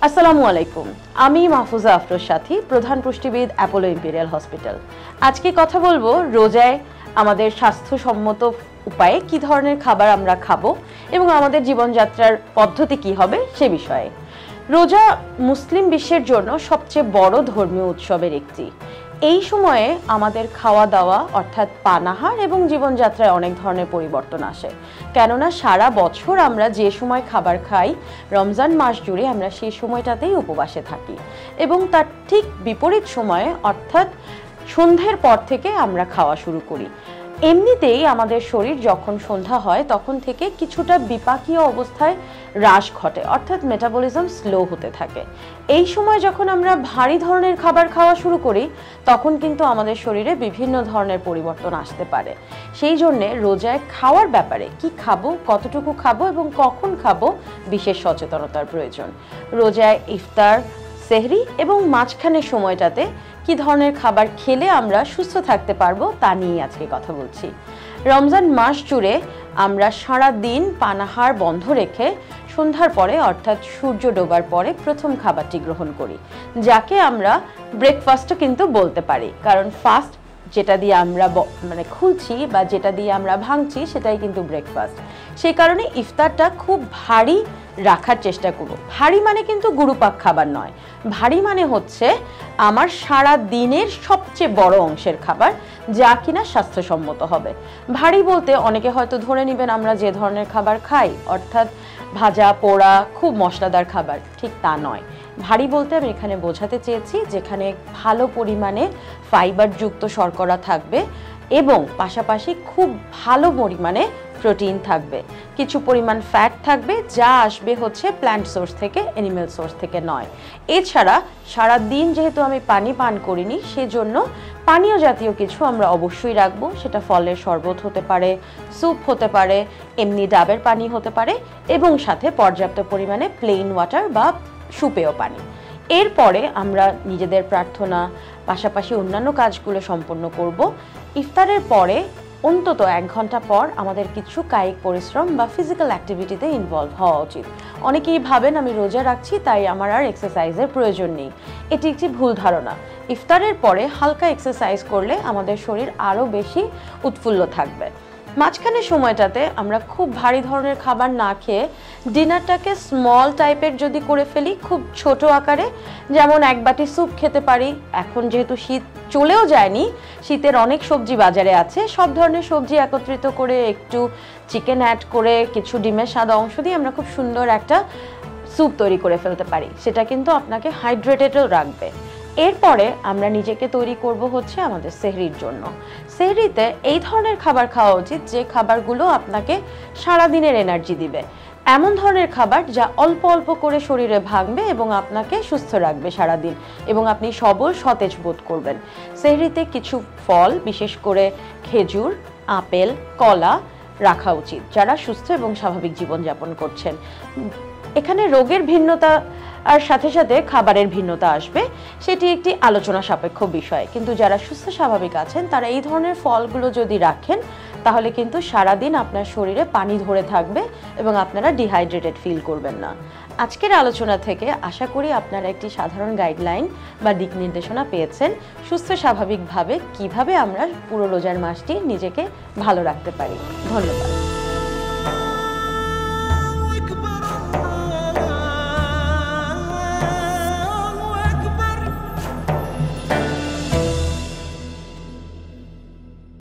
আসসালামু আলাইকুম। আমি মাহফুজা আফরোজ সাথী, প্রধান পুষ্টিবিদ, অ্যাপোলো ইম্পেরিয়াল হসপিটাল। আজকে কথা বলবো রোজায় আমাদের স্বাস্থ্যসম্মত উপায়ে কি ধরনের খাবার আমরা খাবো এবং আমাদের জীবনযাত্রার পদ্ধতি কি হবে সে বিষয়ে। রোজা মুসলিম বিশ্বের জন্য সবচেয়ে বড় ধর্মীয় উৎসবের একটি। এই সময়ে আমাদের খাওয়া দাওয়া অর্থাৎ পানাহার এবং জীবনযাত্রায় অনেক ধরনের পরিবর্তন আসে, কেননা সারা বছর আমরা যে সময় খাবার খাই রমজান মাস জুড়ে আমরা সেই সময়টাতেই উপবাসে থাকি এবং তার ঠিক বিপরীত সময়ে অর্থাৎ সন্ধ্যের পর থেকে আমরা খাওয়া শুরু করি। এমনিতেই আমাদের শরীর যখন সন্ধ্যা হয় তখন থেকে কিছুটা বিপাকীয় অবস্থায় হ্রাস ঘটে, অর্থাৎ মেটাবলিজম স্লো হতে থাকে। এই সময় যখন আমরা ভারী ধরনের খাবার খাওয়া শুরু করি তখন কিন্তু আমাদের শরীরে বিভিন্ন ধরনের পরিবর্তন আসতে পারে। সেই জন্যে রোজায় খাওয়ার ব্যাপারে কি খাবো, কতটুকু খাবো এবং কখন খাবো বিশেষ সচেতনতার প্রয়োজন। রোজায় ইফতার, সেহরি এবং মাঝখানের সময়টাতে কি ধরনের খাবার খেলে আমরা সুস্থ থাকতে পারবো তা নিয়ে আজকে কথা বলছি। রমজান মাস জুড়ে আমরা সারা দিন পানাহার বন্ধ রেখে সন্ধ্যার পরে অর্থাৎ সূর্য ডোবার পরে প্রথম খাবারটি গ্রহণ করি, যাকে আমরা ব্রেকফাস্টও কিন্তু বলতে পারি, কারণ ফাস্ট যেটা দিয়ে আমরা খুলছি বা যেটা দিয়ে আমরা ভাঙছি সেটাই কিন্তু ব্রেকফাস্ট। সেই কারণে ইফতারটা খুব ভারী রাখার চেষ্টা করব। ভারী মানে কিন্তু গুরুপাক খাবার নয়, ভারী মানে হচ্ছে আমার সারা দিনের সবচেয়ে বড় অংশের খাবার, যা কিনা স্বাস্থ্যসম্মত হবে। ভারী বলতে অনেকে হয়তো ধরে নেবেন আমরা যে ধরনের খাবার খাই অর্থাৎ ভাজা পোড়া খুব মশলাদার খাবার, ঠিক তা নয়। ভারী বলতে আমি এখানে বোঝাতে চেয়েছি যেখানে ভালো পরিমাণে ফাইবারযুক্ত শর্করা থাকবে এবং পাশাপাশি খুব ভালো পরিমাণে প্রোটিন থাকবে, কিছু পরিমাণ ফ্যাট থাকবে যা আসবে হচ্ছে প্ল্যান্ট সোর্স থেকে, অ্যানিম্যাল সোর্স থেকে নয়। এছাড়া সারা দিন যেহেতু আমি পানি পান করিনি সেজন্য পানীয় জাতীয় কিছু আমরা অবশ্যই রাখবো। সেটা ফলের শরবত হতে পারে, স্যুপ হতে পারে, এমনি ডাবের পানি হতে পারে এবং সাথে পর্যাপ্ত পরিমাণে প্লেইন ওয়াটার বা সুপেয় পানি। এরপরে আমরা নিজেদের প্রার্থনা পাশাপাশি অন্যান্য কাজগুলো সম্পন্ন করব। ইফতারের পরে অন্তত 1 ঘন্টা পর আমাদের কিছু কায়িক পরিশ্রম বা ফিজিক্যাল অ্যাক্টিভিটিতে ইনভলভ হওয়া উচিত। অনেকেই ভাবেন আমি রোজা রাখছি তাই আমার আর এক্সারসাইজের প্রয়োজন নেই। এটি একটি ভুল ধারণা। ইফতারের পরে হালকা এক্সারসাইজ করলে আমাদের শরীর আরও বেশি উৎফুল্ল থাকবে। মাঝখানের সময়টাতে আমরা খুব ভারী ধরনের খাবার না খেয়ে ডিনারটাকে স্মল টাইপের যদি করে ফেলি, খুব ছোট আকারে, যেমন 1 বাটি স্যুপ খেতে পারি। এখন যেহেতু শীত চলেও যায়নি, শীতের অনেক সবজি বাজারে আছে, সব ধরনের সবজি একত্রিত করে একটু চিকেন অ্যাড করে কিছু ডিমের সাদা অংশ দিয়ে আমরা খুব সুন্দর একটা স্যুপ তৈরি করে ফেলতে পারি। সেটা কিন্তু আপনাকে হাইড্রেটেডও রাখবে। এরপরে আমরা নিজেকে তৈরি করব হচ্ছে আমাদের সেহরির জন্য। সেহরিতে এই ধরনের খাবার খাওয়া উচিত যে খাবারগুলো আপনাকে সারাদিনের এনার্জি দিবে, এমন ধরনের খাবার যা অল্প অল্প করে শরীরে ভাঙবে এবং আপনাকে সুস্থ রাখবে সারাদিন এবং আপনি সবল সতেজ বোধ করবেন। সেহরিতে কিছু ফল, বিশেষ করে খেজুর, আপেল, কলা রাখা উচিত যারা সুস্থ এবং স্বাভাবিক জীবনযাপন করছেন। এখানে রোগের ভিন্নতা আর সাথে সাথে খাবারের ভিন্নতা আসবে, সেটি একটি আলোচনা সাপেক্ষ বিষয়, কিন্তু যারা সুস্থ স্বাভাবিক আছেন তারা এই ধরনের ফলগুলো যদি রাখেন তাহলে কিন্তু সারাদিন আপনার শরীরে পানি ধরে থাকবে এবং আপনারা ডিহাইড্রেটেড ফিল করবেন না। আজকের আলোচনা থেকে আশা করি আপনারা একটি সাধারণ গাইডলাইন বা দিক নির্দেশনা পেয়েছেন সুস্থ স্বাভাবিকভাবে কিভাবে আমরা পুরো রোজার মাসটি নিজেকে ভালো রাখতে পারি। ধন্যবাদ।